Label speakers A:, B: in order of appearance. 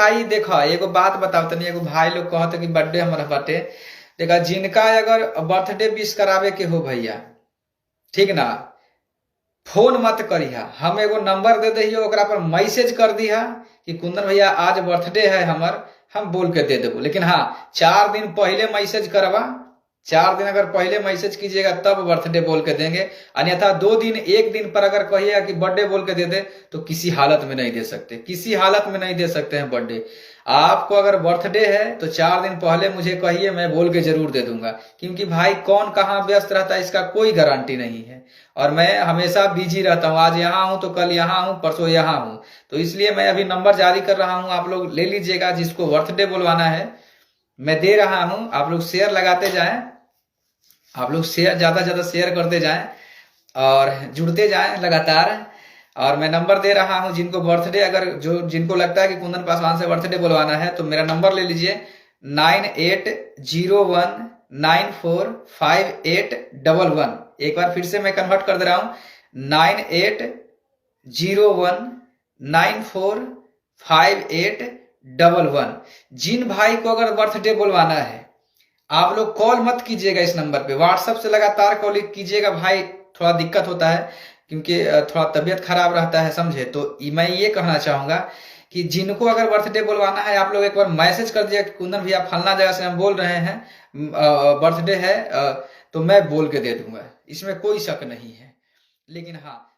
A: भाई देखो एगो बात बताओ तनी, एगो भाई लोग कहते कि बर्थडे हमारा बाटे। देखा जिनका अगर बर्थडे विश करावे के हो भैया, ठीक ना, फोन मत करिहा, हम एगो नंबर दे दहियो, ओकरा पर मैसेज कर दिहा कि कुंदन भैया आज बर्थडे है हमर, हम बोल के दे देबो। लेकिन हाँ 4 दिन पहले मैसेज करवा, 4 दिन अगर पहले मैसेज कीजिएगा तब बर्थडे बोल के देंगे। अन्यथा 2 दिन 1 दिन पर अगर कहिएगा कि बर्थडे बोल के दे दे तो किसी हालत में नहीं दे सकते, किसी हालत में नहीं दे सकते हैं बर्थडे। आपको अगर बर्थडे है तो 4 दिन पहले मुझे कहिए, मैं बोल के जरूर दे दूंगा। क्योंकि भाई कौन कहाँ व्यस्त रहता है इसका कोई गारंटी नहीं है, और मैं हमेशा बिजी रहता हूँ। आज यहाँ हूँ तो कल यहाँ हूँ, परसों यहाँ हूँ। तो इसलिए मैं अभी नंबर जारी कर रहा हूँ, आप लोग ले लीजिएगा। जिसको बर्थडे बुलवाना है मैं दे रहा हूँ, आप लोग शेयर लगाते जाएं, आप लोग शेयर ज्यादा ज्यादा शेयर करते जाएं और जुड़ते जाएं लगातार। और मैं नंबर दे रहा हूं, जिनको बर्थडे अगर जो जिनको लगता है कि कुंदन पासवान से बर्थडे बुलवाना है तो मेरा नंबर ले लीजिए 9801945811। एक बार फिर से मैं कन्वर्ट कर दे रहा हूं 9801945811। जिन भाई को अगर बर्थडे बुलवाना है आप लोग कॉल मत कीजिएगा इस नंबर पे, व्हाट्सएप से लगातार कॉल कीजिएगा। भाई थोड़ा दिक्कत होता है क्योंकि थोड़ा तबीयत खराब रहता है, समझे। तो मैं ये कहना चाहूंगा कि जिनको अगर बर्थडे बुलवाना है आप लोग एक बार मैसेज कर दिया कि कुंदन भैया फलना जगह से हम बोल रहे हैं, बर्थडे है, तो मैं बोल के दे दूंगा, इसमें कोई शक नहीं है। लेकिन हाँ